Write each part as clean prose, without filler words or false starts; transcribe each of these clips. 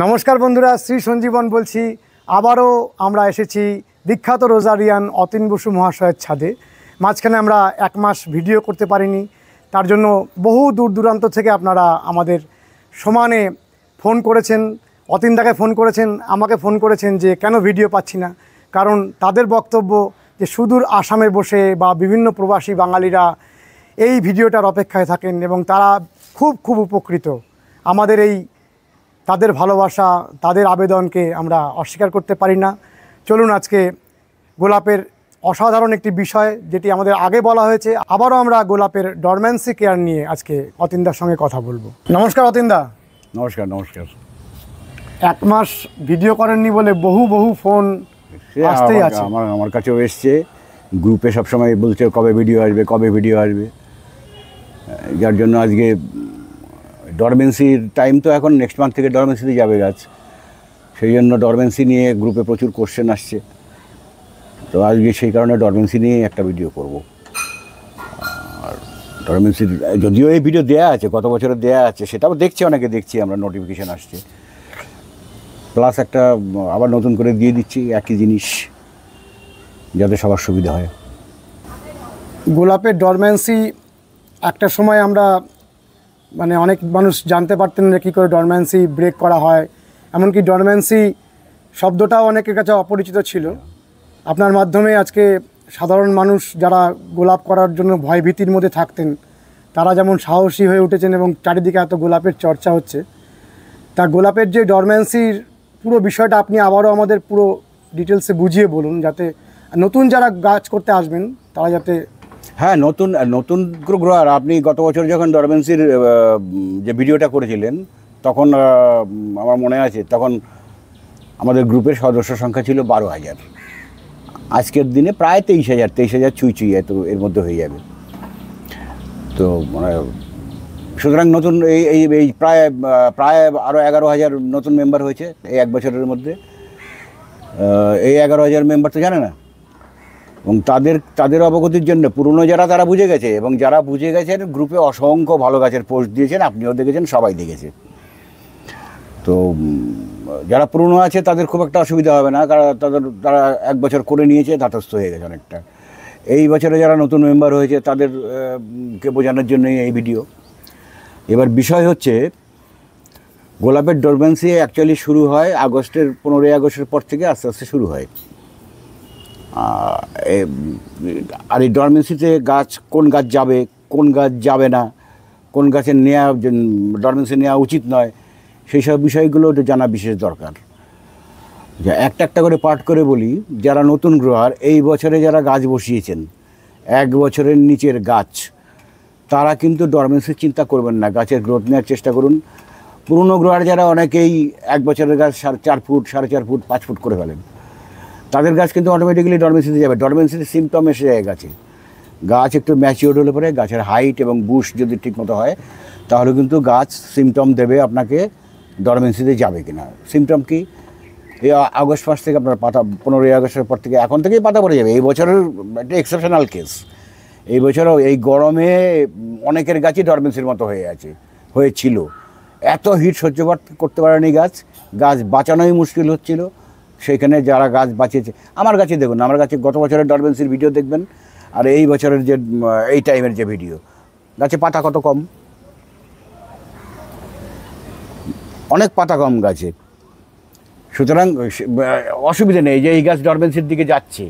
নমস্কার বন্ধুরা, শ্রী সঞ্জীবন বলছি। আবারও আমরা এসেছি বিখ্যাত রোজারিয়ান অতীন বসু মহাশয়ের ছাদে। মাঝখানে আমরা এক মাস ভিডিও করতে পারিনি, তার জন্য বহু দূর দূরান্ত থেকে আপনারা আমাদের সমানে ফোন করেছেন, অতীনদাকে ফোন করেছেন, আমাকে ফোন করেছেন যে কেন ভিডিও পাচ্ছি না। কারণ তাদের বক্তব্য যে সুদূর আসামে বসে বা বিভিন্ন প্রবাসী বাঙালিরা এই ভিডিওটার অপেক্ষায় থাকেন এবং তারা খুব উপকৃত। আমাদের এই তাদের ভালোবাসা, তাদের আবেদনকে আমরা অস্বীকার করতে পারি না। চলুন আজকে গোলাপের অসাধারণ একটি বিষয়, যেটি আমাদের আগে বলা হয়েছে, আবারও আমরা গোলাপের ডরম্যান্সি কেয়ার নিয়ে আজকে অতীনদার সঙ্গে কথা বলবো। নমস্কার অতীনদা। নমস্কার। নমস্কার। এক মাস ভিডিও করেননি বলে বহু ফোন আসতেই আছে। আমার কাছেও এসছে, গ্রুপে সবসময় বলছে কবে ভিডিও আসবে, যার জন্য আজকে ডরমেন্সির টাইম তো এখন নেক্সট মান্থ থেকে ডরমেন্সিতে যাবে গাছ, সেই জন্য ডরমেন্সি নিয়ে গ্রুপে প্রচুর কোশ্চেন আসছে। তো আজকে সেই কারণে ডরমেন্সি নিয়ে একটা ভিডিও করব। আর ডরমেন্সির যদিও এই ভিডিও দেয়া আছে, গত বছরে দেয়া আছে, সেটাও অনেকে দেখছি আমরা, নোটিফিকেশান আসছে, প্লাস একটা আবার নতুন করে দিয়ে দিচ্ছি একই জিনিস, যাতে সবার সুবিধা হয়। গোলাপের ডরম্যান্সি একটা সময় আমরা অনেক মানুষ জানতে পারতেন না কী করে ডরম্যান্সি ব্রেক করা হয়, এমনকি ডরম্যান্সি শব্দটাও অনেকের কাছে অপরিচিত ছিল। আপনার মাধ্যমে আজকে সাধারণ মানুষ যারা গোলাপ করার জন্য ভয়ভীতির মধ্যে থাকতেন, তারা যেমন সাহসী হয়ে উঠেছেন এবং চারিদিকে এত গোলাপের চর্চা হচ্ছে। তা গোলাপের যে ডরম্যান্সির পুরো বিষয়টা আপনি আবারও আমাদের পুরো ডিটেলসে বুঝিয়ে বলুন, যাতে নতুন যারা গাছ করতে আসবেন তারা যাতে। হ্যাঁ, নতুন গ্রোয়ার, আপনি গত বছর যখন ডরমেন্সির যে ভিডিওটা করেছিলেন, তখন আমার মনে আছে, তখন আমাদের গ্রুপের সদস্য সংখ্যা ছিল 12,000। আজকের দিনে প্রায় 23,000 ছুঁই তো এর মধ্যে হয়ে যাবে। তো সুতরাং নতুন এই প্রায় আরও 11,000 নতুন মেম্বার হয়েছে এই এক বছরের মধ্যে। এই 11,000 মেম্বার তো জানে না, এবং তাদের অবগতির জন্য পুরনো যারা, তারা বুঝে গেছে, এবং যারা বুঝে গেছেন গ্রুপে অসংখ্য ভালো গাছের পোস্ট দিয়েছেন, আপনিও দেখেছেন, সবাই দেখেছে। তো যারা পুরনো আছে তাদের খুব একটা অসুবিধা হবে না, কারণ তারা এক বছর করে নিয়েছে, ধাতস্থ হয়ে গেছে অনেকটা। এই বছরে যারা নতুন মেম্বার হয়েছে তাদেরকে বোঝানোর জন্যই এই ভিডিও। এবার বিষয় হচ্ছে, গোলাপের ডরমেন্সি অ্যাকচুয়ালি শুরু হয় আগস্টের 15ই আগস্টের পর থেকে আস্তে আস্তে শুরু হয়। আর এই ডরমেন্সিতে কোন গাছ যাবে, কোন গাছ যাবে না, কোন গাছের ডরমেন্সি নেওয়া উচিত নয়, সেই সব বিষয়গুলো জানা বিশেষ দরকার। একটা করে পার্ট করে বলি, যারা নতুন গ্রোয়ার, এই বছরে যারা গাছ বসিয়েছেন 1 বছরের নিচের গাছ, তারা কিন্তু ডরমেন্সির চিন্তা করবেন না, গাছের গ্রোথ নেওয়ার চেষ্টা করুন। পুরনো গ্রোয়ার যারা অনেকেই 1 বছরের গাছ 4 ফুট, 4.5 ফুট, 5 ফুট করে ফেলেন, তাদের গাছ কিন্তু অটোমেটিক্যালি ডরমেন্সিতে যাবে। ডরমেন্সিতে সিমটম এসে যায় গাছ একটু ম্যাচিওর হলে পরে, গাছের হাইট এবং বুশ যদি ঠিকমতো হয়, তাহলে কিন্তু গাছ সিমটম দেবে আপনাকে ডরমেন্সিতে যাবে কিনা। সিমটম কি? এই আগস্ট মাস থেকে আপনার পাতা, 15ই আগস্টের পর থেকে এখন থেকেই পাতা পড়ে যাবে। এই বছরের একটা এক্সেপশনাল কেস, এই বছরও এই গরমে অনেকের গাছই ডরমেন্সির মতো হয়েছিল। এত হিট সহ্য করতে পারেনি গাছ বাঁচানোই মুশকিল হচ্ছিল। সেইখানে যারা গাছ বাঁচিয়েছে, আমার গাছে দেখুন, আমার গাছে গত বছরের ডরমেন্সির ভিডিও দেখবেন, আর এই বছরের যে এই টাইমের যে ভিডিও, গাছে পাতা কত কম, অনেক পাতা কম গাছে। সুতরাং অসুবিধা নেই যে এই গাছ ডরমেন্সির দিকে যাচ্ছে,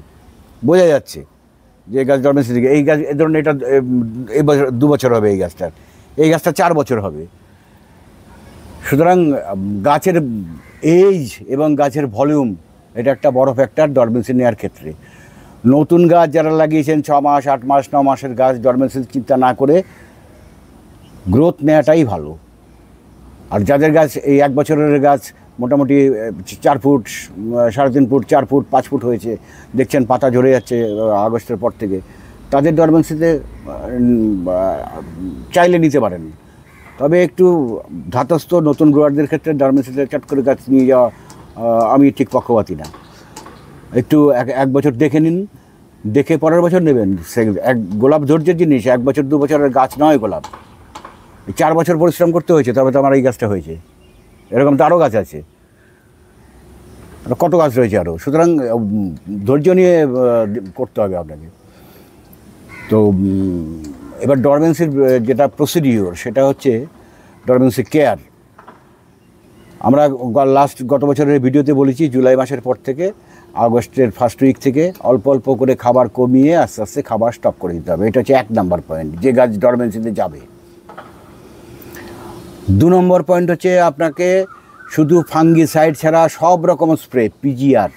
বোঝা যাচ্ছে যে এই গাছ ডরমেন্সির দিকে। এই গাছ এ ধরনের, এটা এই বছর 2 বছর হবে, এই গাছটা 4 বছর হবে। সুতরাং গাছের এজ এবং গাছের ভলিউম, এটা একটা বড় ফ্যাক্টর ডরমেন্সি নেওয়ার ক্ষেত্রে। নতুন গাছ যারা লাগিয়েছেন 6 মাস, 8 মাস, 9 মাসের গাছ, ডরমেন্সির চিন্তা না করে গ্রোথ নেওয়াটাই ভালো। আর যাদের গাছ এই 1 বছরের গাছ মোটামুটি 4 ফুট, 3.5 ফুট, 4 ফুট, 5 ফুট হয়েছে, দেখছেন পাতা ঝরে যাচ্ছে আগস্টের পর থেকে, তাদের ডরমেন্সিতে চাইলে নিতে পারেন। তবে একটু ধাতস্থ নতুন গ্রোয়ারদের ক্ষেত্রে ডরমেন্সিতে চট করে গাছ নিয়ে যাওয়া আমি ঠিক পক্ষপাতী না। একটু 1 বছর দেখে নিন, দেখে পরের বছর নেবেন। গোলাপ ধৈর্যের জিনিস, 1 বছর 2 বছরের গাছ নয় গোলাপ। 4 বছর পরিশ্রম করতে হয়েছে, তবে তো আমার এই গাছটা হয়েছে। এরকম তো আরও গাছ আছে। কত গাছ রয়েছে আরও, সুতরাং ধৈর্য নিয়ে করতে হবে আপনাকে। তো এবার ডরমেন্সির যেটা প্রসিডিওর সেটা হচ্ছে ডরমেন্সি কেয়ার। আমরা গত বছরের ভিডিওতে বলেছি জুলাই মাসের পর থেকে আগস্টের ফার্স্ট উইক থেকে অল্প অল্প করে খাবার কমিয়ে আস্তে আস্তে খাবার স্টপ করে দিতে হবে। এটা হচ্ছে 1 নাম্বার পয়েন্ট, যে গাছ ডরমেন্সিতে যাবে। 2 নম্বর পয়েন্ট হচ্ছে আপনাকে শুধু ফাঙ্গিসাইড ছাড়া সব রকম স্প্রে, পিজিআর,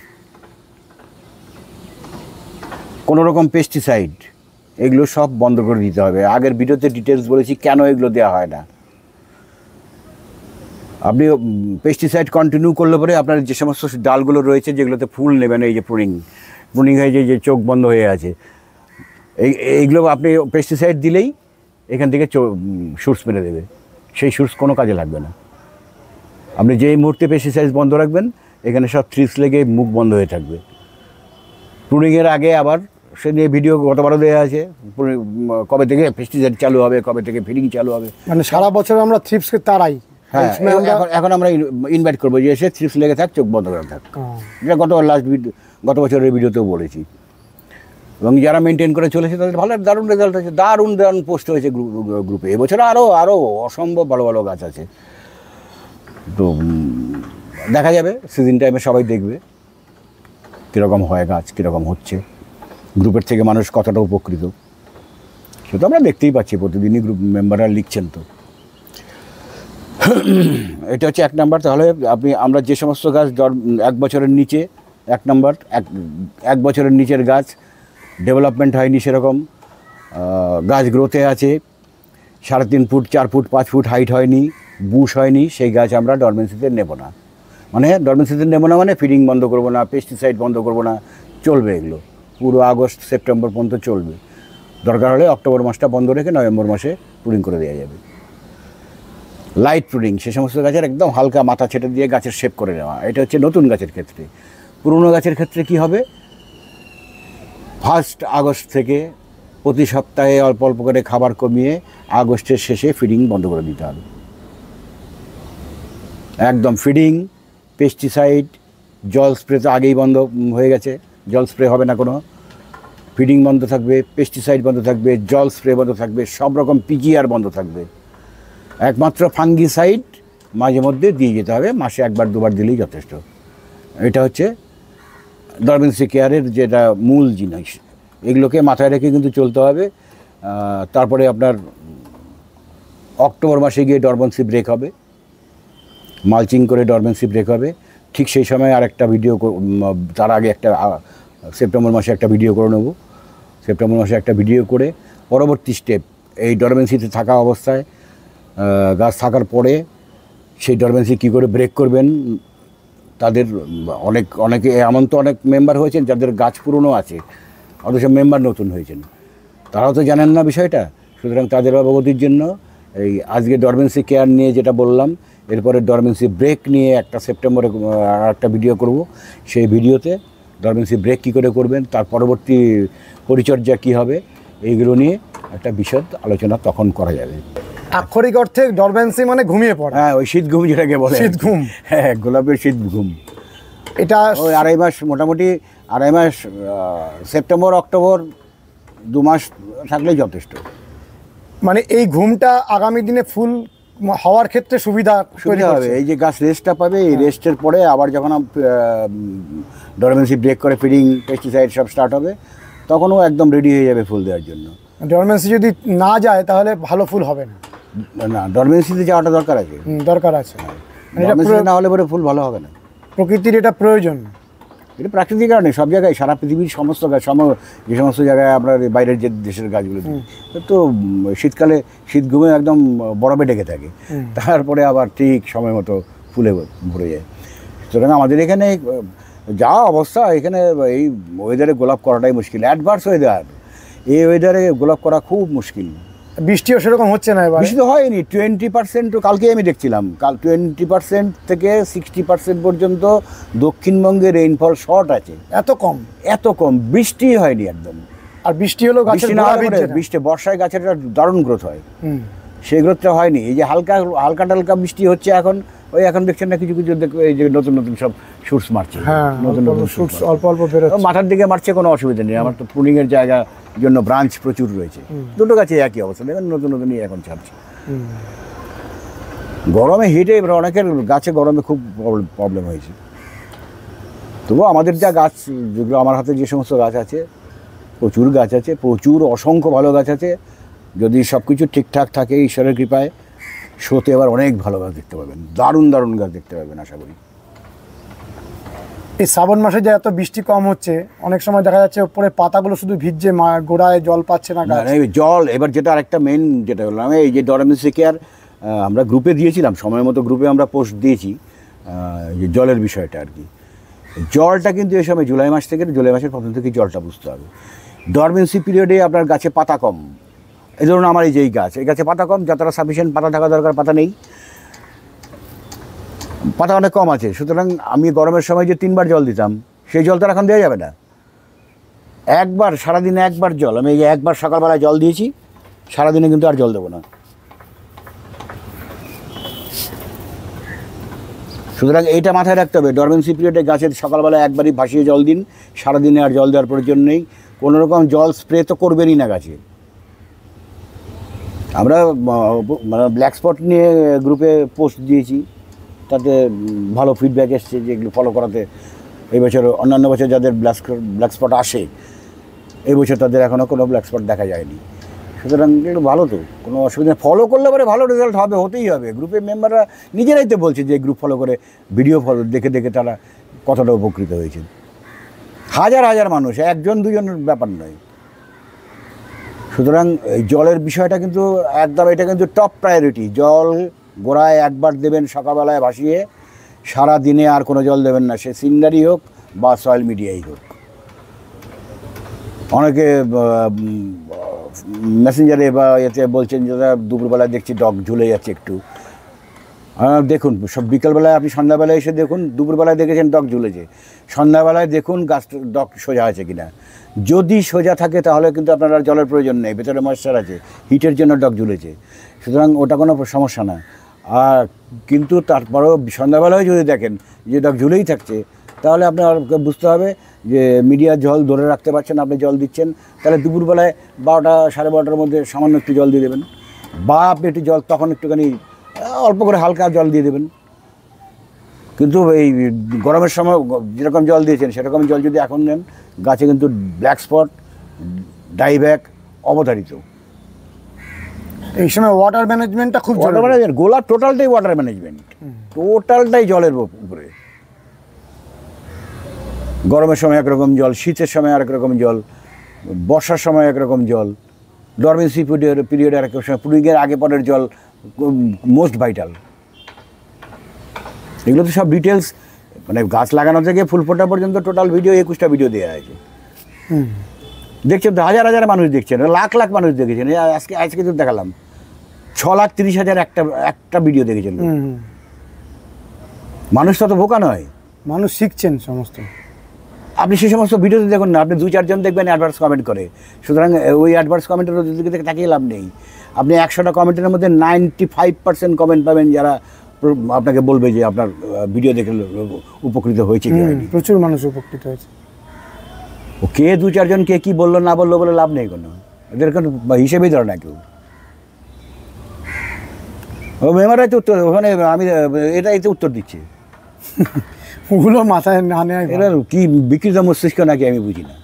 কোনো রকম পেস্টিসাইড, এগুলো সব বন্ধ করে দিতে হবে। আগের ভিডিওতে ডিটেলস বলেছি কেন এগুলো দেওয়া হয় না। আপনি পেস্টিসাইড কন্টিনিউ করলে পরে আপনার যে সমস্ত ডালগুলো রয়েছে যেগুলোতে ফুল নেবেন, এই যে প্রুনিং হয়ে যে চোখ বন্ধ হয়ে আছে, এইগুলো আপনি পেস্টিসাইড দিলেই এখান থেকে সুরস মেরে দেবে, সেই সুরস কোনো কাজে লাগবে না। আপনি যেই মুহূর্তে পেস্টিসাইড বন্ধ রাখবেন এখানে সব থ্রিপস লেগে মুখ বন্ধ হয়ে থাকবে। প্রুনিংয়ের আগে আবার সে নিয়ে ভিডিও গতবারও দেওয়া আছে, কবে থেকে পেস্টিসাইড চালু হবে, কবে থেকে ফিডিং চালু হবে। মানে সারা বছর আমরা থ্রিপসকে তাড়াই। হ্যাঁ, এখন আমরা ইনভাইট করবো যে এসে থ্রিপস লেগে থাক, চোখ বন্ধ করে থাক। এটা গত বছরের ভিডিওতেও বলেছি। এবং যারা মেনটেন করে চলেছে তাদের ভালো দারুণ রেজাল্ট হয়েছে, দারুণ পোস্ট হয়েছে গ্রুপে। এবছর আরও অসম্ভব ভালো ভালো গাছ আছে। তো দেখা যাবে সিজন টাইমে, সবাই দেখবে কীরকম হয় গাছ, কীরকম হচ্ছে, গ্রুপের থেকে মানুষ কতটা উপকৃত সেটা আমরা দেখতেই পাচ্ছি, প্রতিদিনই গ্রুপ মেম্বাররা লিখছেন। তো এটা হচ্ছে 1 নাম্বার। তাহলে আমরা যে সমস্ত গাছ 1 বছরের নিচে, 1 নাম্বার 1 বছরের নিচের গাছ ডেভেলপমেন্ট হয়নি, সেরকম গাছ গ্রোথে আছে, 3.5 ফুট 4 ফুট 5 ফুট হাইট হয়নি, বুশ হয়নি, সেই গাছ আমরা ডরমেন্সিতে নেব না। মানে ফিডিং বন্ধ করবো না, পেস্টিসাইড বন্ধ করবো না, চলবে এগুলো পুরো আগস্ট সেপ্টেম্বর পর্যন্ত চলবে। দরকার হলে অক্টোবর মাসটা বন্ধ রেখে নভেম্বর মাসে প্রুনিং করে দেওয়া যাবে। লাইট প্রুনিং, সে সমস্ত গাছের একদম হালকা মাথা ছেটে দিয়ে গাছের শেপ করে নেওয়া। এটা হচ্ছে নতুন গাছের ক্ষেত্রে। পুরনো গাছের ক্ষেত্রে কি হবে, 1 আগস্ট থেকে প্রতি সপ্তাহে অল্প অল্প করে খাবার কমিয়ে আগস্টের শেষে ফিডিং বন্ধ করে দিতে হবে। একদম ফিডিং, পেস্টিসাইড, জল স্প্রে তো আগেই বন্ধ হয়ে গেছে, জল স্প্রে হবে না কোনো। ফিডিং বন্ধ থাকবে, পেস্টিসাইড বন্ধ থাকবে, জল স্প্রে বন্ধ থাকবে, সব রকম পিজিআর বন্ধ থাকবে। একমাত্র ফাঙ্গিসাইড মাঝে মধ্যে দিয়ে যেতে হবে, মাসে 1বার 2বার দিলেই যথেষ্ট। এটা হচ্ছে ডরমেন্সি কেয়ারের যেটা মূল জিনিস, এগুলোকে মাথায় রেখে কিন্তু চলতে হবে। তারপরে আপনার অক্টোবর মাসে গিয়ে ডরমেন্সি ব্রেক হবে, মালচিং করে ডরমেন্সি ব্রেক হবে। ঠিক সেই সময় আরেকটা ভিডিও, তার আগে সেপ্টেম্বর মাসে একটা ভিডিও করে নেব। সেপ্টেম্বর মাসে একটা ভিডিও করে পরবর্তী স্টেপ, এই ডরমেন্সিতে থাকা অবস্থায় গাছ থাকার পরে সেই ডরমেন্সি কী করে ব্রেক করবেন। তাদের অনেকে এমন তো অনেক মেম্বার হয়েছেন যাদের গাছ পুরনো আছে, অথচ মেম্বার নতুন হয়েছেন, তারাও তো জানেন না বিষয়টা। সুতরাং তাদের অবগতির জন্য এই আজকে ডরমেন্সি কেয়ার নিয়ে যেটা বললাম, এরপরে ডরমেন্সি ব্রেক নিয়ে সেপ্টেম্বরে একটা ভিডিও করব। সেই ভিডিওতে ডরমেন্সি ব্রেক কী করে করবেন, তার পরবর্তী পরিচর্যা কী হবে, এইগুলো নিয়ে একটা বিশদ আলোচনা তখন করা যাবে। আক্ষরিক অর্থে ডরমেন্সি মানে ঘুমিয়ে পড়া। হ্যাঁ, ওই শীত ঘুম যেটাকে বলে, শীত ঘুম। হ্যাঁ, গোলাপের শীত ঘুম। এটা ওই 2.5 মাস, মোটামুটি 2.5 মাস, সেপ্টেম্বর অক্টোবর 2 মাস থাকলেই যথেষ্ট। মানে এই ঘুমটা আগামী দিনে ফুল হওয়ার ক্ষেত্রে সুবিধা হবে। এই যে গাছ রেস্টটা পাবে, এই রেস্টের পরে আবার যখন ডরমেন্সি ব্রেক করে ফিডিং পেস্টিসাইড সব স্টার্ট হবে, তখনও একদম রেডি হয়ে যাবে ফুল দেওয়ার জন্য। ডরমেন্সি যদি না যায় তাহলে ভালো ফুল হবে না। না, ডরমেন্সিতে যাওয়াটা দরকার আছে, দরকার আছে। ডরমেন্সি না হলে পরে ফুল ভালো হবে না। প্রকৃতির এটা প্রয়োজন, এটা প্রাকৃতিক কারণে সব জায়গায়, সারা পৃথিবীর সমস্ত গাছ, যে সমস্ত জায়গায় আপনার বাইরের যে দেশের গাছগুলো তো শীতকালে শীত ঘুমে একদম বরফে ঢেকে থাকে, তারপরে আবার ঠিক সময় মতো ফুলে ভরে যায়। সুতরাং আমাদের এখানে যা অবস্থা, এখানে এই ওয়েদারে গোলাপ করাটাই মুশকিল। অ্যাডভার্স ওয়েদার, এই ওয়েদারে গোলাপ করা খুব মুশকিল। বৃষ্টিও সেরকম হচ্ছে না এবার, বৃষ্টি তো হয়নি। 20% কালকে আমি দেখছিলাম, 20% থেকে 60% পর্যন্ত দক্ষিণবঙ্গে রেইনফল শর্ট আছে। এত কম বৃষ্টি হয়নি একদম। আর বৃষ্টি হলো গাছের বৃষ্টি বর্ষায় গাছের একটা দারুণ গ্রোথ হয়, সেগুলোতে হয়নি। এই যে হালকা হালকা টালকা বৃষ্টি হচ্ছে এখন, ওই এখন দেখছেন না কিছু কিছু এই যে নতুন নতুন সব শুটস মারছে, হ্যাঁ, নতুন নতুন শুটস অল্প অল্প বেরোচ্ছে। মাথার দিকে মারছে, কোনো অসুবিধা নেই। আমার তো প্রুনিংয়ের জায়গা জন্য ব্রাঞ্চ প্রচুর রয়েছে, দুটো গাছে একই অবস্থা। দেখেন নতুন নতুনই এখন ছাড়ছে। গরমে হিটে এবার অনেকের গাছে গরমে খুব প্রবলেম হয়েছে। তবুও আমাদের যা গাছ, যেগুলো আমার হাতে যে সমস্ত গাছ আছে, প্রচুর গাছ আছে, প্রচুর অসংখ্য ভালো গাছ আছে। যদি সব কিছু ঠিকঠাক থাকে ঈশ্বরের কৃপায়, শোতে এবার অনেক ভালো গাছ দেখতে পাবেন, দারুণ দারুণ গাছ দেখতে পাবেন আশা করি। এই শ্রাবণ মাসে যে এত বৃষ্টি কম হচ্ছে, অনেক সময় দেখা যাচ্ছে উপরে পাতাগুলো শুধু ভিজছে, গোড়ায় জল পাচ্ছে না গাছ। জল এবার যেটা আরেকটা মেন যেটা হলো, আমি এই যে ডরমেন্সি কেয়ার আমরা গ্রুপে দিয়েছিলাম, সময় মতো গ্রুপে আমরা পোস্ট দিয়েছি যে জলের বিষয়টা আর কি। জলটা কিন্তু এই সময় জুলাই মাস থেকে, জুলাই মাসের প্রথম থেকে জলটা বুঝতে হবে। ডরমেন্সি পিরিয়ডে আপনার গাছে পাতা কম, এই ধরুন আমার এই যে এই গাছ, এই গাছে পাতা কম, যতটা সাফিসিয়েন্ট পাতা থাকা দরকার পাতা নেই, পাতা অনেক কম আছে। সুতরাং আমি গরমের সময় যে 3 বার জল দিতাম, সেই জল তো এখন দেওয়া যাবে না। একবার সারাদিনে একবার জল, আমি এই একবার সকালবেলায় জল দিয়েছি, সারাদিনে কিন্তু আর জল দেবো না। সুতরাং এইটা মাথায় রাখতে হবে, ডরমেন্সি পিরিয়ডে গাছের সকালবেলা একবারই ভাসিয়ে জল দিন, সারাদিনে আর জল দেওয়ার প্রয়োজন নেই। কোনো রকম জল স্প্রে তো করবেনই না গাছে। আমরা ব্ল্যাক স্পট নিয়ে গ্রুপে পোস্ট দিয়েছি, তাতে ভালো ফিডব্যাক এসছে, যেগুলো ফলো করাতে এই বছর, অন্যান্য বছর যাদের ব্ল্যাক স্পট আসে, এই বছর তাদের এখনও কোনো ব্ল্যাক স্পট দেখা যায়নি। সুতরাং এগুলো ভালো, তো কোনো অসুবিধা নেই। ফলো করলে পরে ভালো রেজাল্ট হবে, হতেই হবে। গ্রুপের মেম্বাররা নিজেরাই তো বলছে যে গ্রুপ ফলো করে, ভিডিও ফলো দেখে দেখে তারা কতটা উপকৃত হয়েছে। হাজার হাজার মানুষ, একজন দুজনের ব্যাপার নয়। সুতরাং এই জলের বিষয়টা কিন্তু একদম, এটা কিন্তু টপ প্রায়োরিটি। জল গোড়ায় একবার দেবেন সকালবেলায় ভাসিয়ে, সারা দিনে আর কোনো জল দেবেন না, সে সিন্ডারি হোক বা সয়েল মিডিয়াই হোক। অনেকে মেসেঞ্জারে বা এতে বলছেন যে দুপুরবেলায় দেখছি ডগ ঝুলে যাচ্ছে একটু। দেখুন, সব বিকালবেলায় আপনি সন্ধ্যাবেলায় এসে দেখুন, দুপুরবেলায় দেখেছেন ডগ ঝুলেছে, সন্ধ্যাবেলায় দেখুন গাছ ডগ সোজা আছে কিনা। যদি সোজা থাকে তাহলে কিন্তু আপনার আর জলের প্রয়োজন নেই, ভেতরে ময়েশ্চার আছে, হিটের জন্য ডগ ঝুলেছে, সুতরাং ওটা কোনো সমস্যা না। আর কিন্তু তারপরেও সন্ধ্যাবেলায় যদি দেখেন যে ডগ ঝুলেই থাকছে, তাহলে আপনার বুঝতে হবে যে মিডিয়ার জল ধরে রাখতে পারছেন, আপনি জল দিচ্ছেন। তাহলে দুপুরবেলায় 12টা সাড়ে 12টার মধ্যে সামান্য একটু জল দিয়ে দেবেন, বা আপনি একটু জল তখন একটুখানি অল্প করে হালকা জল দিয়ে দেবেন। কিন্তু এই গরমের সময় যেরকম জল দিয়েছেন সেরকম জল যদি এখন নেন, গাছে কিন্তু ব্ল্যাক স্পট, ডাইব্যাক অবধারিত। এই সময় ওয়াটার ম্যানেজমেন্টটা খুব ওয়াটার ম্যানেজমেন্ট, গোলা টোটালটাই ওয়াটার ম্যানেজমেন্ট, টোটালটাই জলের উপরে। গরমের সময় একরকম জল, শীতের সময় আরেক রকম জল, বর্ষার সময় একরকম জল, ডরমেন্সি পিরিয়ডে আরেক সময়, পুডিংয়ের আগে পরের জল মোস্ট ভাইটাল। এগুলো তো সব ডিটেলস, মানে গাছ লাগানো থেকে ফুল ফোটা পর্যন্ত টোটাল ভিডিও 21টা ভিডিও দেওয়া আছে। দেখছেন তো, হাজার হাজার মানুষ দেখছেন, লাখ লাখ মানুষ দেখেছেন। আজকে তো দেখালাম 6,30,000 একটা ভিডিও দেখেছেন। মানুষ তত বোকা নয়, মানুষ শিখছেন সমস্ত। আপনি সেই সমস্ত ভিডিওতে দেখুন না, আপনি 2-4 জন দেখবেন অ্যাডভার্স কমেন্ট করে। সুতরাং ওই অ্যাডভার্স কমেন্টের দিকে থেকে তাকিয়ে লাভ নেই। আপনি 100টা কমেন্টের মধ্যে 95% কমেন্ট পাবেন যারা আপনাকে বলবে যে আপনার ভিডিও দেখে উপকৃত হয়েছে কি হয়নি। প্রচুর মানুষ উপকৃত হয়েছে। ও কে 2-4 জন কে কী বললো না বললো বলে লাভ নেই কোনো, এদের কোনো হিসেবেই ধরে না কেউ। ও মেমারাই তো উত্তর, ওখানে আমি এটাই তো উত্তর দিচ্ছি। ওগুলো মাথায় না নেয়, এরা কি বিকৃত মস্তিষ্ক নাকি আমি বুঝি না।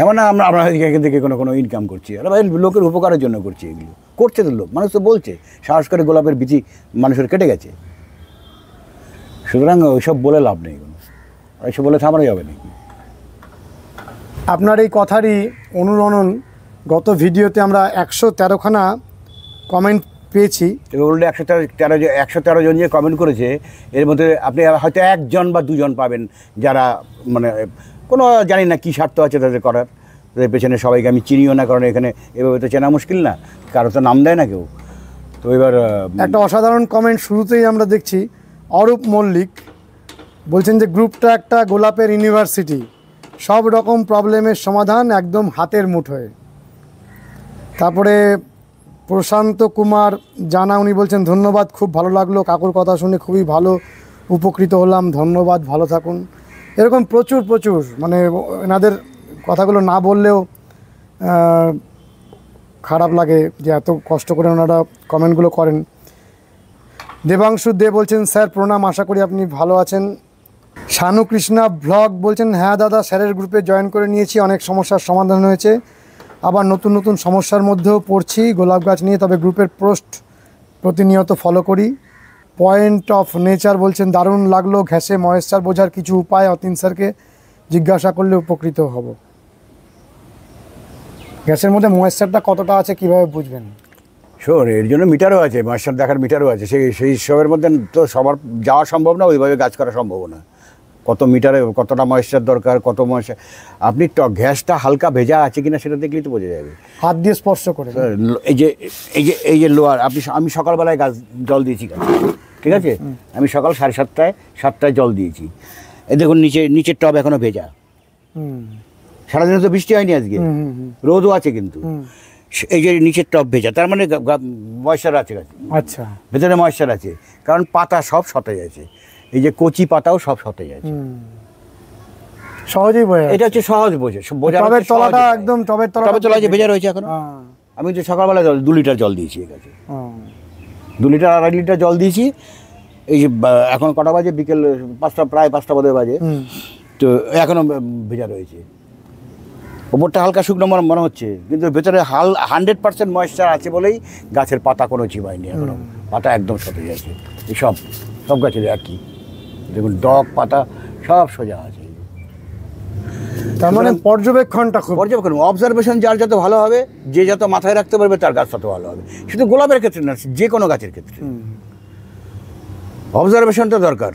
এমন না আমরা এখান থেকে কোনো ইনকাম করছি, আর ভাই লোকের উপকারের জন্য করছি। এগুলো করছে তো লোক, মানুষ তো বলছে, সাহস করে গোলাপের বিচি মানুষের কেটে গেছে। সুতরাং ওইসব বলে লাভ নেই, কোনো ওইসব বলে থামানো যাবে নাকি। আপনার এই কথারই অনুরণন গত ভিডিওতে আমরা 113খানা কমেন্ট পেয়েছি। এবার বললে 113 জন যে কমেন্ট করেছে, এর মধ্যে আপনি হয়তো 1 জন বা 2 জন পাবেন যারা মানে কোনো জানি না কী স্বার্থ আছে তাদের করার, তাদের পেছনে সবাইকে আমি চিনিও না, কারণ এখানে এভাবে তো চেনা মুশকিল না, কারো তো নাম দেয় না কেউ। তো এবার একটা অসাধারণ কমেন্ট শুরুতেই আমরা দেখছি, অরূপ মল্লিক বলছেন যে গ্রুপটা একটা গোলাপের ইউনিভার্সিটি, সব রকম প্রবলেমের সমাধান একদম হাতের মুঠোয়। তারপরে প্রশান্ত কুমার জানা, উনি বলছেন ধন্যবাদ, খুব ভালো লাগলো, কাকুর কথা শুনে খুবই ভালো উপকৃত হলাম, ধন্যবাদ, ভালো থাকুন। এরকম প্রচুর প্রচুর, মানে এনাদের কথাগুলো না বললেও খারাপ লাগে যে এত কষ্ট করে ওনারা কমেন্টগুলো করেন। দেবাংশু দে বলছেন স্যার প্রণাম, আশা করি আপনি ভালো আছেন। শানু কৃষ্ণা ব্লগ বলছেন হ্যাঁ দাদা, স্যারের গ্রুপে জয়েন করে নিয়েছি, অনেক সমস্যার সমাধান হয়েছে, আবার নতুন নতুন সমস্যার মধ্যেও পড়ছি গোলাপ গাছ নিয়ে, তবে গ্রুপের পোস্ট প্রতিনিয়ত ফলো করি। পয়েন্ট অফ নেচার বলছেন দারুণ লাগলো, ঘ্যাসে ময়েশ্চার বোঝার কিছু উপায় অতীন স্যারকে জিজ্ঞাসা করলে উপকৃত হব। গ্যাসের মধ্যে ময়েশ্চারটা কতটা আছে কীভাবে বুঝবেন? শোন, এর জন্য মিটারও আছে, ময়েশ্চার দেখার মিটারও আছে। সেই সবের মধ্যে তো সবার যাওয়া সম্ভব না, ওইভাবে গাছ করা সম্ভব না। কত মিটারে কতটা ময়েশ্চার দরকার, কত ময়েশ্চার, আপনি গ্যাসটা হালকা ভেজা আছে কিনা সেটা দেখলেই তো বোঝা যাবে, হাত দিয়ে স্পর্শ করে। এই যে লোয়ার, আমি সকালবেলায় গাছ জল দিয়েছি গাছ, ঠিক আছে, আমি সকাল 7:30 জল দিয়েছি। এই দেখুন নিচের টব এখনো ভেজা। সারাদিনে তো বৃষ্টি হয়নি আজকে, রোদও আছে, কিন্তু এই যে নিচের টব ভেজা, তার মানে ময়েশ্চার আছে গাছে। আচ্ছা, ভেতরে ময়েশ্চার আছে, কারণ পাতা সব সতেজ আছে, এই যে কচি পাতাও সব সতেজ আছে। সহজেই বোঝা, এটা হচ্ছে সহজ বোঝা। টবের তলাটা একদম, টবের তলা যে ভেজা রয়েছে এখন। আমি তো সকালবেলা 2 লিটার জল দিয়েছি এই গাছে, 2 লিটার 2.5 লিটার জল দিয়েছি। এই যে এখন কটা বাজে, বিকেল 5টা, প্রায় 5টা বোধহয় বাজে, তো এখনো ভেজা রয়েছে। ওপরটা হালকা শুকনো মনে হচ্ছে, কিন্তু ভেতরে 100% ময়েশ্চার আছে বলেই গাছের পাতা কোনো চিবায়নি এখনো, পাতা একদম সতেজ আছে। এই সব গাছের একই, দেখুন ডগ পাতা সব সোজা আছে। তার মানে পর্যবেক্ষণটা খুব, অবজারভেশন যার যত ভালো হবে, যে যত মাথায় রাখতে পারবে তার গাছ তত ভালো হবে। শুধু গোলাপের ক্ষেত্রে না, যে কোনো গাছের ক্ষেত্রে অবজারভেশনটা দরকার।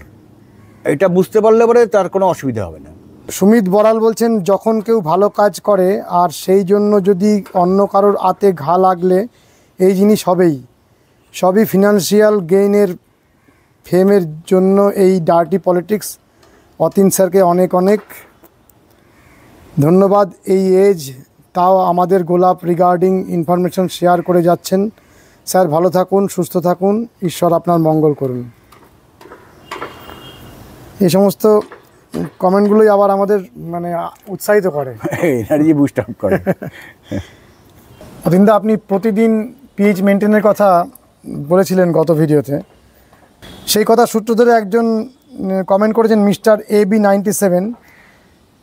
এটা বুঝতে পারলে পরে তার কোনো অসুবিধা হবে না। সুমিত বড়াল বলছেন যখন কেউ ভালো কাজ করে আর সেই জন্য যদি অন্য কারোর হাতে ঘা লাগলে এই জিনিস সবই ফিনান্সিয়াল গেইনের ফেমের জন্য, এই ডার্টি পলিটিক্স। অতীন স্যারকে অনেক অনেক ধন্যবাদ, এই এজ তাও আমাদের গোলাপ রিগার্ডিং ইনফরমেশন শেয়ার করে যাচ্ছেন। স্যার ভালো থাকুন, সুস্থ থাকুন, ঈশ্বর আপনার মঙ্গল করুন। এই সমস্ত কমেন্টগুলোই আবার আমাদের মানে উৎসাহিত করে, এনার্জি বুস্ট আপ করে। অতীনদা, আপনি প্রতিদিন পিএইচ মেনটেনের কথা বলেছিলেন গত ভিডিওতে, সেই কথা সূত্র ধরে একজন কমেন্ট করেছেন মিস্টার AB97,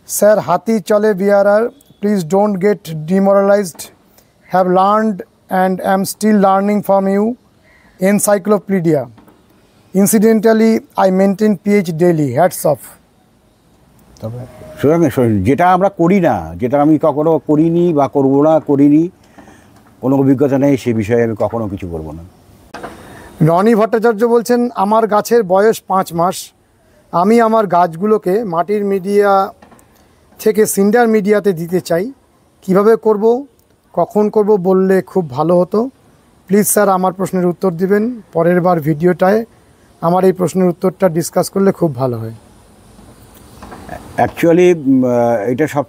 স্যার হাতি চলে বিয়ারার, please don't get demoralised, have learned and am still learning from you, encyclopedia, incidentally I maintain PH daily, hats off. তবে যেটা আমরা করি না, যেটা আমি কখনো করিনি বা করবো না, করিনি, কোনো অভিজ্ঞতা নেই, সে বিষয়ে আমি কখনো কিছু করবো না। রনি ভট্টাচার্য বলছেন আমার গাছের বয়স 5 মাস, আমি আমার গাছগুলোকে মাটির মিডিয়া থেকে সিন্ডার মিডিয়াতে দিতে চাই, কিভাবে করব, কখন করব বললে খুব ভালো হতো, প্লিজ স্যার আমার প্রশ্নের উত্তর দিবেন, পরের বার ভিডিওটায় আমার এই প্রশ্নের উত্তরটা ডিসকাস করলে খুব ভালো হয়। অ্যাকচুয়ালি এটা সব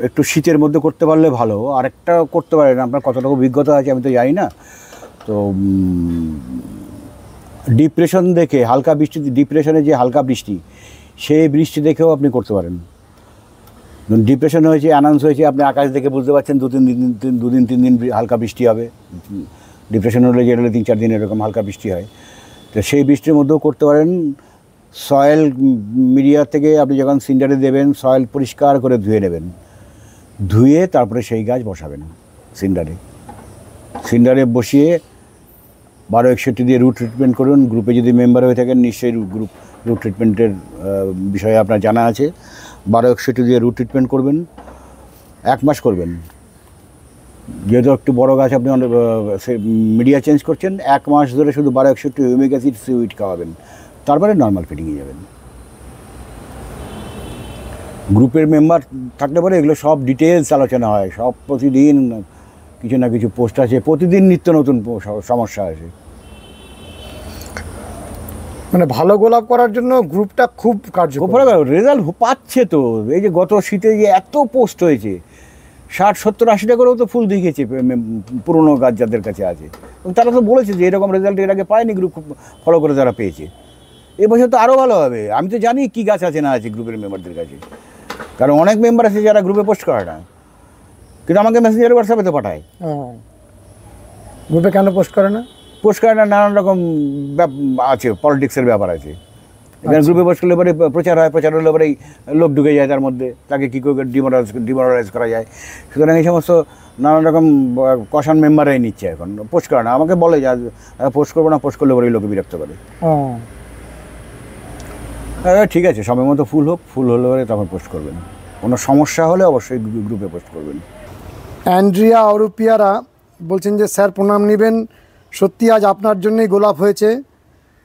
একটু শীতের মধ্যে করতে পারলে ভালো। আরেকটা করতে পারেন, আপনার কতটুকু অভিজ্ঞতা আছে আমি তো জানি না, তো ডিপ্রেশন দেখে, হালকা বৃষ্টি, ডিপ্রেশনে যে হালকা বৃষ্টি, সেই বৃষ্টি দেখেও আপনি করতে পারেন। ডিপ্রেশন হয়েছে, অ্যানাউন্স হয়েছে, আপনি আকাশ দেখে বুঝতে পারছেন 2-3 দিন হালকা বৃষ্টি হবে। ডিপ্রেশন হলে যেটা 3-4 দিন এরকম হালকা বৃষ্টি হয়, তো সেই বৃষ্টির মধ্যেও করতে পারেন। সয়েল মিডিয়া থেকে আপনি যখন সিন্ডারে দেবেন, সয়েল পরিষ্কার করে ধুয়ে নেবেন, ধুয়ে তারপরে সেই গাছ বসাবেন সিন্ডারে বসিয়ে 1261 দিয়ে রুট ট্রিটমেন্ট করুন। গ্রুপে যদি মেম্বার হয়ে থাকেন নিশ্চয়ই রুট ট্রিটমেন্টের বিষয়ে আপনার জানা আছে। 1261 দিয়ে রুট ট্রিটমেন্ট করবেন, 1 মাস করবেন। যেহেতু একটু বড় গাছ, আপনি মিডিয়া চেঞ্জ করছেন, 1 মাস ধরে শুধু 1261 হিউমিক অ্যাসিড সুইট খাওয়াবেন, তারপরে নর্মাল ফিটিংয়ে যাবেন। গ্রুপের মেম্বার থাকলে পরে এগুলো সব ডিটেলস আলোচনা হয়, সব প্রতিদিন কিছু না কিছু পোস্ট আছে, প্রতিদিন নিত্য নতুন সমস্যা আছে। মানে ভালো গোলাপ করার জন্য গ্রুপটা খুব কার্যকর, রেজাল্ট পাচ্ছে তো। এই যে গত শীতে যে এত পোস্ট হয়েছে, 60-70-80টা করেও তো ফুল দিয়ে গেছে পুরনো গাছ যাদের কাছে আছে, এবং তারা তো বলেছে যে এরকম রেজাল্ট এর আগে পায়নি গ্রুপ ফলো করে তারা পেয়েছে। এবছর তো আরও ভালো হবে। আমি তো জানি কী গাছ আছে না আছে গ্রুপের মেম্বারদের কাছে, কারণ অনেক মেম্বার আছে যারা গ্রুপে পোস্ট করে না, কিন্তু আমাকে মেসেঞ্জার হোয়াটসঅ্যাপে তো পাঠায়। গ্রুপে কেন পোস্ট করে না? পোস্ট করে না, নানান রকম আছে, পলিটিক্সের ব্যাপার আছে। এখানে গ্রুপে পোস্ট করলে পরে প্রচার হয়, প্রচার হলে পরেই লোক ঢুকে যায় তার মধ্যে, তাকে কী করে ডিমোরালাইজ করা যায়। সুতরাং এই সমস্ত নানান রকম কশন মেম্বারাই নিচ্ছে এখন, পোস্ট করে না। আমাকে বলে যে পোস্ট করবো না, পোস্ট করলে পরেই লোকে বিরক্ত করে। ঠিক আছে, সময় মতো ফুল হোক, ফুল হলে পরে তখন পোস্ট করবেন। কোনো সমস্যা হলে অবশ্যই গ্রুপে পোস্ট করবেন। অ্যান্ড্রিয়া অরুপিয়ারা বলছেন যে স্যার প্রণাম নেবেন, সত্যি আজ আপনার জন্যই গোলাপ হয়েছে,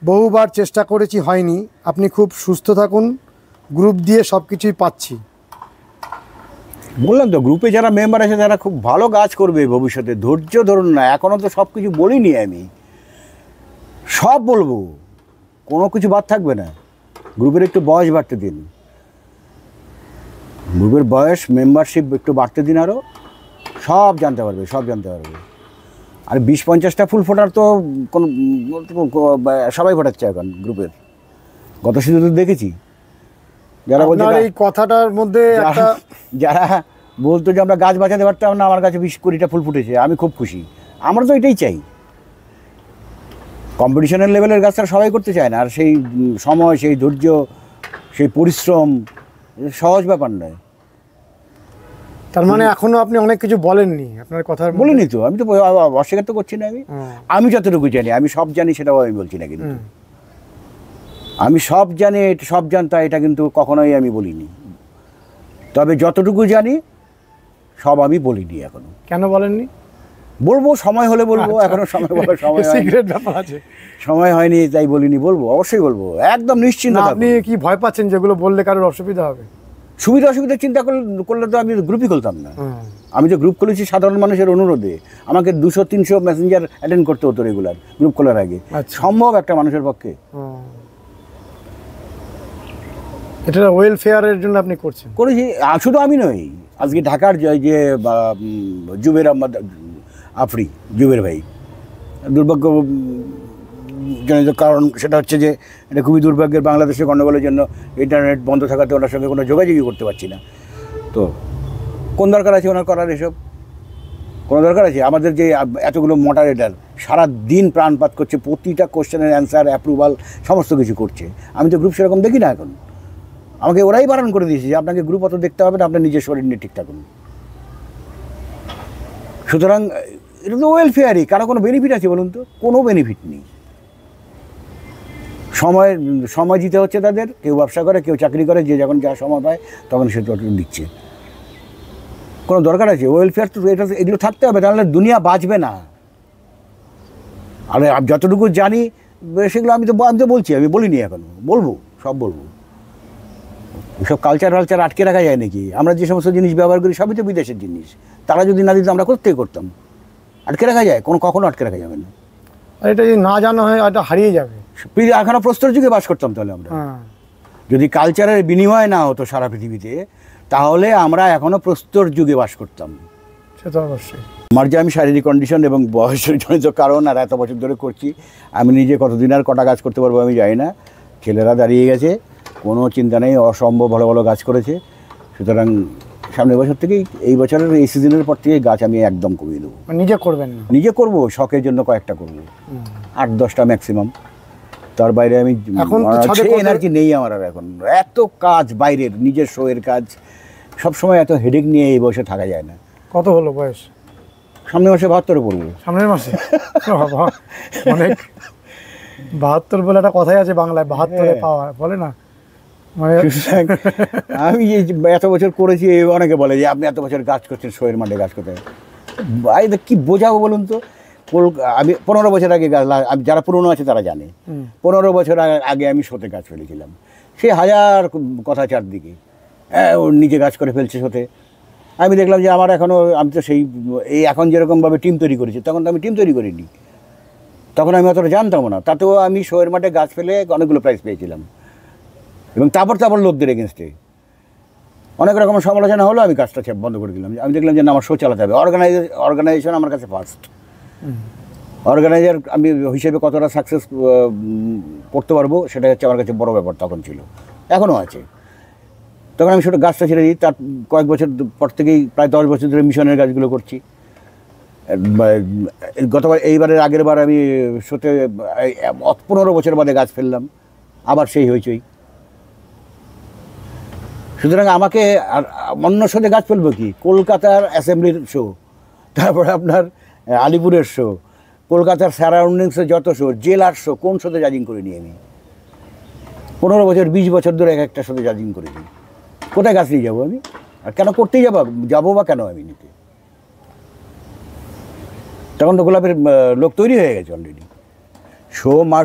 বহুবার চেষ্টা করেছি হয়নি, আপনি খুব সুস্থ থাকুন, গ্রুপ দিয়ে সব কিছুই পাচ্ছি। বললাম তো, গ্রুপে যারা মেম্বার আছে তারা খুব ভালো কাজ করবে ভবিষ্যতে, ধৈর্য ধরুন না। এখনও তো সব কিছু বলিনি, আমি সব বলবো, কোনো কিছু বাদ থাকবে না। গ্রুপের একটু বয়স বাড়তে দিন, গ্রুপের বয়স মেম্বারশিপ একটু বাড়তে দিন, আরও সব জানতে পারবে, সব জানতে পারবে। আর 20-50টা ফুল ফোটার তো কোনো সবাই ফোটাচ্ছে এখন গ্রুপের। গত শুধু তো দেখেছি যারা বলছে, এই কথাটার মধ্যে যারা বলতো যে আমরা গাছ বাঁচাতে পারতাম না, আমার কাছে 20-20টা ফুল ফুটেছে, আমি খুব খুশি। আমরা তো এটাই চাই। কম্পিটিশনের লেভেলের গাছটা সবাই করতে চায় না, আর সেই সময়, সেই ধৈর্য, সেই পরিশ্রম সহজ ব্যাপার নয়। তার মানে এখনো আপনি অনেক কিছু বলেননি আপনার কথা? বলিনি তো, আমি তো অস্বীকার তো করছি না। আমি যতটুকু জানি, আমি সব জানি সেটাও আমি বলছি না, কিন্তু আমি সব জানি, সব জানতা এটা কিন্তু কখনোই আমি বলিনি। তবে যতটুকু জানি সব আমি বলিনি এখনো। কেন বলেননি? বলবো সময় হলে বলবো, এখনো সময় বলার সময় সিক্রেট ব্যাপার আছে, সময় হয়নি তাই বলিনি। বলবো, অবশ্যই বলবো, একদম নিশ্চিন্ত। আপনি কি ভয় পাচ্ছেন যেগুলো বললে কারোর অসুবিধা হবে? সুবিধা অসুবিধা চিন্তা করলে তো আমি গ্রুপই খুলতাম না। আমি তো গ্রুপ খুলেছি সাধারণ মানুষের অনুরোধে। আমাকে 200-300 মেসেঞ্জার অ্যাটেন্ড করতে হতো রেগুলার গ্রুপ খোলার আগে। সম্ভব একটা মানুষের পক্ষে? এটা ওয়েলফেয়ারের জন্য আপনি করছেন? করেছি। শুধু আমি নই, আজকে ঢাকার যে জুবের আহমদ আফরি, জুবের ভাই, দুর্ভাগ্য জনিত কারণ সেটা হচ্ছে যে এটা খুবই দুর্ভাগ্যের, বাংলাদেশের গণ্ডগোলের জন্য ইন্টারনেট বন্ধ থাকাতে ওনার সঙ্গে কোনো যোগাযোগই করতে পারছি না। তো কোন দরকার আছে ওনার করার এসব? কোনো দরকার আছে? আমাদের যে এতগুলো মডারেটর সারা দিন প্রাণপাত করছে, প্রতিটা কোশ্চেনের অ্যান্সার, অ্যাপ্রুভাল সমস্ত কিছু করছে। আমি তো গ্রুপ সেরকম দেখি না এখন। আমাকে ওরাই বারণ করে দিয়েছে যে আপনাকে গ্রুপ অত দেখতে হবে না, আপনার নিজের শরীর নিয়ে ঠিক থাকুন। সুতরাং এটা তো ওয়েলফেয়ারই। কারো কোনো বেনিফিট আছে বলুন তো? কোনো বেনিফিট নেই। সময় দিতে হচ্ছে তাদের, কেউ ব্যবসা করে, কেউ চাকরি করে, যে যখন যা সময় পায় তখন সে তত দিচ্ছে। কোনো দরকার আছে? ওয়েলফেয়ার তো এটা, এগুলো থাকতে হবে, তাহলে দুনিয়া বাঁচবে না। আর যতটুকু জানি সেগুলো আমি তো বলছি, আমি বলিনি এখনো, বলবো, সব বলবো। এসব কালচার আটকে রাখা যায় নাকি? আমরা যে সমস্ত জিনিস ব্যবহার করি সবই তো বিদেশের জিনিস, তারা যদি না দিত আমরা কোথেকে করতাম? আটকে রাখা যায়? কখনো আটকে রাখা যাবে না। আর এটা যদি না জানা হয় এটা হারিয়ে যাবে। এখনো প্রস্তর যুগে বাস করতাম তাহলে আমরা। যদি কালচারের বিনিময় না হতো সারা পৃথিবীতে, তাহলে আমরা এখনো প্রস্তর যুগে বাস করতাম। সেটা অবশ্যই। আমার যে আমি শারীরিক কন্ডিশন এবং বয়সের জনিত কারণ আর এত বছর ধরে করছি, আমি নিজে কতদিন আর কটা গাছ করতে পারবো আমি জানি না। ছেলেরা দাঁড়িয়ে গেছে, কোনো চিন্তা নেই, অসম্ভব ভালো ভালো গাছ করেছে। সুতরাং সামনের বছর থেকেই, এই বছরের এই সিজনের পর থেকে গাছ আমি একদম কমিয়ে দেবো। নিজে করবেন না? নিজে করবো, শখের জন্য কয়েকটা করবো, 8-10টা ম্যাক্সিমাম। তার বাইরে আমি এখন এনার্জি নেই আমার আর। এখন এত কাজ বাইরের, নিজের শোয়ের কাজ, সবসময় এত হেডেক নিয়ে এই বয়সে থাকা যায় না। কত হলো বয়স? সামনের মাসে 72 পড়বো। সামনের মাসে? অনেক। 72 বলে একটা কথাই আছে বাংলায়, 72 পাওয়া বলে না। আমি এত বছর করেছি, অনেকে বলে যে আপনি এত বছর কাজ করছেন, শোয়ের মাঠে কাজ করতে, কি বোঝাবো বলুন তো? আমি 15 বছর আগে গাছ, যারা পুরনো আছে তারা জানে, 15 বছর আগে আমি শোতে গাছ ফেলেছিলাম। সে হাজার কথা চারদিকে, ওর নিজে গাছ করে ফেলছে শোতে। আমি দেখলাম যে আমার এখনও, আমি তো সেই এখন যেরকমভাবে টিম তৈরি করেছি, তখন তো আমি টিম তৈরি করিনি, তখন আমি অতটা জানতামও না। তাতেও আমি শোয়ের মাঠে গাছ ফেলে অনেকগুলো প্রাইজ পেয়েছিলাম, এবং তারপর লোকদের এগেনস্টে। অনেক রকম সমালোচনা হলো, আমি কাজটা বন্ধ করে দিলাম। আমি দেখলাম যে না, আমার শো চালাতে হবে। অর্গানাইজেশন আমার কাছে ফার্স্ট। অর্গানাইজার আমি হিসেবে কতটা সাকসেস করতে পারবো সেটা হচ্ছে আমার কাছে বড় ব্যাপার তখন ছিল, এখনও আছে। তখন আমি সেটা গাছটা ছেড়ে দিই। তার কয়েক বছর পর থেকেই প্রায় 10 বছর ধরে মিশনের গাছগুলো করছি। গতবার এইবারের আগের বার আমি শোতে 15 বছর বাদে গাছ ফেললাম, আবার সেই হইচই। সুতরাং আমাকে আর অন্য শোতে গাছ ফেলবো কি? কলকাতার অ্যাসেম্বলির শো, তারপরে আপনার আলিপুরের শো, কলকাতার সারাউন্ডিংসের যত শো, জেলার শো, কোন শোতে জাজিং করিনি আমি? 15 বছর 20 বছর ধরে এক একটা শোতে জাজিং করেছি। কোথায় গাছ নিয়ে যাবো আমি? আর কেন করতেই যাবো বা কেন আমি নিতে? তখন তো গোলাপের লোক তৈরি হয়ে গেছে অলরেডি।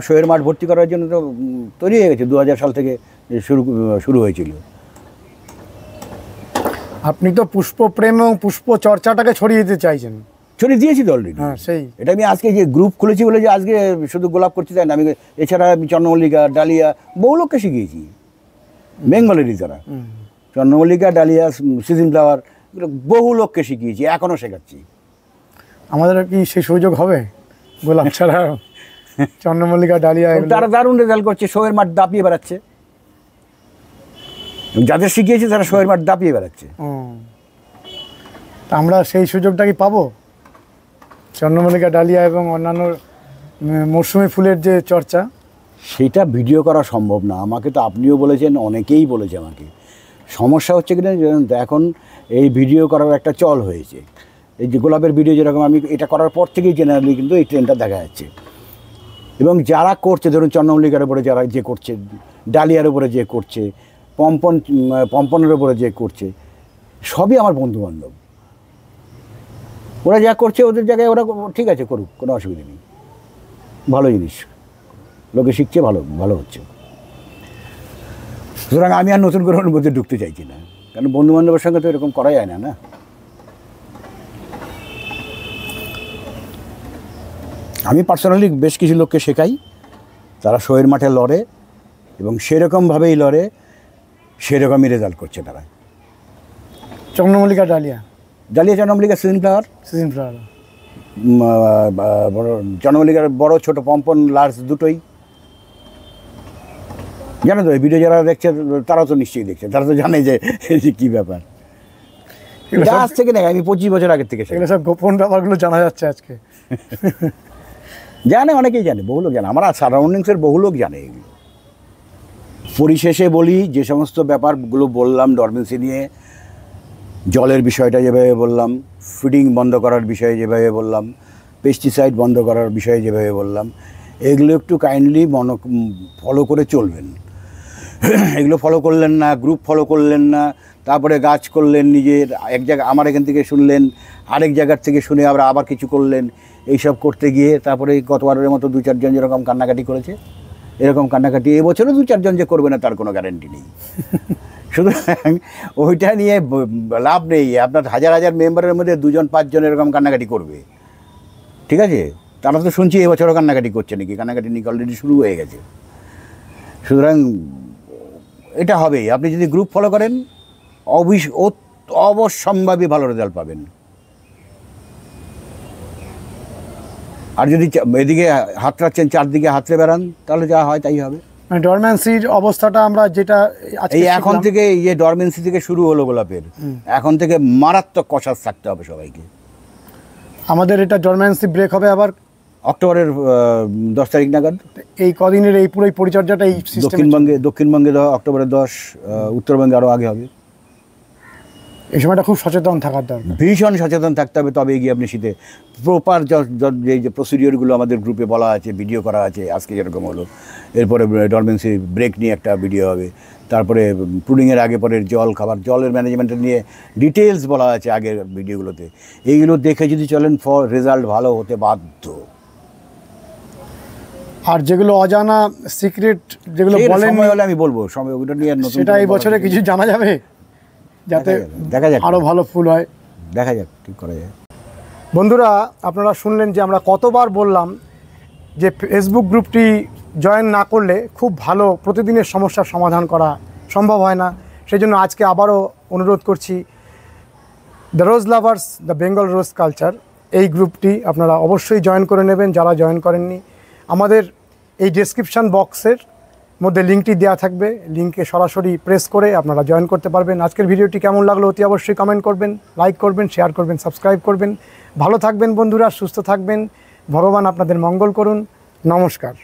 শোয়ের মাঠ ভর্তি করার জন্য তো তৈরি হয়ে গেছে। 2000 সাল থেকে শুরু হয়েছিল। আপনি তো পুষ্পপ্রেম এবং পুষ্প চর্চাটাকে ছড়িয়ে দিতে চাইছেন। ছড়িয়ে দিয়েছি তো অলরেডি। হ্যাঁ, সেই এটা আমি আজকে যে গ্রুপ খুলেছি বলে যে আজকে শুধু গোলাপ করছি তাই না, আমি এছাড়া আমি চন্দ্রমল্লিকা, ডালিয়া বহু লোককে শিখিয়েছি, বেঙ্গলেরই যারা। চন্দ্রমল্লিকা, ডালিয়া, সিজন ফ্লাওয়ার, এগুলো বহু লোককে শিখিয়েছি, এখনও শেখাচ্ছি। আমাদের কি সেই সুযোগ হবে? গোলাপ ছাড়া চন্দ্রমল্লিকা, ডালিয়া তারা দারুণ রেজাল্ট করছে, শোয়ের মাঠ দাপিয়ে বেড়াচ্ছে। যাদের শিখিয়েছি তারা শোয়ের মাঠ দাপিয়ে বেড়াচ্ছে। তা আমরা সেই সুযোগটা কি পাবো? চন্দ্রমল্লিকা, ডালিয়া এবং অন্যান্য মৌসুমি ফুলের যে চর্চা, সেটা ভিডিও করা সম্ভব না। আমাকে তো আপনিও বলেছেন, অনেকেই বলেছে আমাকে। সমস্যা হচ্ছে কিনা এখন এই ভিডিও করার একটা চল হয়েছে। এই যে গোলাপের ভিডিও যেরকম, আমি এটা করার পর থেকেই জেনারেলি কিন্তু এই ট্রেনটা দেখা যাচ্ছে। এবং যারা করছে, ধরুন চন্দ্রমল্লিকার উপরে যারা যে করছে, ডালিয়ার উপরে যে করছে, পম্পনের উপরে যে করছে, সবই আমার বন্ধুবান্ধব। ওরা যা করছে ওদের জায়গায় ওরা ঠিক আছে, করুক, কোনো অসুবিধা নেই, ভালো জিনিস, লোকে শিখছে, ভালো হচ্ছে। সুতরাং আমি আর নতুন করে ওর মধ্যে ঢুকতে চাইছি না, কারণ বন্ধুবান্ধবের সঙ্গে তো এরকম করা যায় না। না, আমি পার্সোনালি বেশ কিছু লোককে শেখাই, তারা শোয়ের মাঠে লড়ে এবং সেরকমভাবেই লড়ে, সেরকমই রেজাল্ট করছে তারা। চন্দ্রমল্লিকা, ডালিয়া, চন্দ্রমল্লিকা, সিজন ফ্লাওয়ার, বড় চন্দ্রমল্লিকার বড় ছোট পম্পন লার্জ দুটোই জানো তো। এই ভিডিও যারা দেখছে তারাও তো নিশ্চয়ই দেখছে, তারা তো জানে যে কী ব্যাপার। আজ থেকে না, আমি 25 বছর আগের থেকে এগুলো সব গোপন ব্যাপারগুলো জানা যাচ্ছে আজকে। জানে, অনেকেই জানে, বহু লোক জানে, আমার সারাউন্ডিংসের বহু লোক জানে এগুলো। পরিশেষে বলি, যে সমস্ত ব্যাপারগুলো বললাম ডরমেন্সি নিয়ে, জলের বিষয়টা যেভাবে বললাম, ফিডিং বন্ধ করার বিষয়ে যেভাবে বললাম, পেস্টিসাইড বন্ধ করার বিষয়ে যেভাবে বললাম, এগুলো একটু কাইন্ডলি ফলো করে চলবেন। এগুলো ফলো করলেন না, গ্রুপ ফলো করলেন না, তারপরে গাছ করলেন নিজের, এক জায়গা আমার এখান থেকে শুনলেন, আরেক জায়গার থেকে শুনে আবার কিছু করলেন, এইসব করতে গিয়ে তারপরে গতবারের মতো 2-4 জন যেরকম কান্নাকাটি করেছে, এরকম কান্নাকাটি এবছরও 2-4 জন যে করবে না তার কোনো গ্যারান্টি নেই। সুতরাং ওইটা নিয়ে লাভ নেই। আপনার হাজার মেম্বারের মধ্যে 2-5 জন এরকম কান্নাকাটি করবে, ঠিক আছে? তারা তো শুনছি এবছরও কান্নাকাটি করছে নাকি, কান্নাকাটি নাকি অলরেডি শুরু হয়ে গেছে। সুতরাং এটা হবেই। আপনি যদি গ্রুপ ফলো করেন অবশ্যম্ভাবী ভালো রেজাল্ট পাবেন। আর যদি এদিকে হাতড়াচ্ছেন, চারদিকে হাতড়ে বেড়ান, তাহলে যা হয় তাই হবে। মানে ডরমেন্সির অবস্থাটা আমরা যেটা এই এখন থেকে এই ডরমেন্সি থেকে শুরু হলো গোলাপের, এখন থেকে মারাত্মক কষাস থাকতে হবে সবাইকে। আমাদের এটা ডরমেন্সি ব্রেক হবে আবার অক্টোবরের 10 তারিখ নাগাদ। এই কদিনের এই পুরো পরিচর্যাটা এই দক্ষিণবঙ্গে অক্টোবরের 10, উত্তরবঙ্গে আরও আগে হবে। এই সময়টা খুব সচেতন থাকার দরকার, ভীষণ সচেতন থাকতে হবে, তবে গিয়ে আপনি শীতে প্রপার যে প্রসিডিওরগুলো আমাদের গ্রুপে বলা আছে, ভিডিও করা আছে, আজকে যেরকম হলো, এরপরে ডরমেন্সি ব্রেক নিয়ে একটা ভিডিও হবে, তারপরে প্রুডিংয়ের আগে পরের জলের ম্যানেজমেন্টের নিয়ে ডিটেলস বলা আছে আগের ভিডিওগুলোতে। এইগুলো দেখে যদি চলেন, রেজাল্ট ভালো হতে বাধ্য। আর যেগুলো অজানা সিক্রেট, যেগুলো বলেন হলে আমি বলবো, সময় ওটা নিয়ে সেটা এই বছরে কিছু জানা যাবে, যাতে দেখা যাক আরও ভালো ফুল হয়। দেখা যাক ঠিক করা যায়। বন্ধুরা, আপনারা শুনলেন যে আমরা কতবার বললাম যে ফেসবুক গ্রুপটি জয়েন না করলে খুব ভালো প্রতিদিনের সমস্যার সমাধান করা সম্ভব হয় না। সেই জন্য আজকে আবারও অনুরোধ করছি, the rose lovers, the Bengal rose culture, এই গ্রুপটি আপনারা অবশ্যই জয়েন করে নেবেন যারা জয়েন করেননি। আমাদের এই ডেসক্রিপশান বক্সের মধ্যে লিঙ্কটি দেওয়া থাকবে, লিঙ্কে সরাসরি প্রেস করে আপনারা জয়েন করতে পারবেন। আজকের ভিডিওটি কেমন লাগলো অতি অবশ্যই কমেন্ট করবেন, লাইক করবেন, শেয়ার করবেন, সাবস্ক্রাইব করবেন। ভালো থাকবেন বন্ধুরা, সুস্থ থাকবেন, ভগবান আপনাদের মঙ্গল করুন। নমস্কার।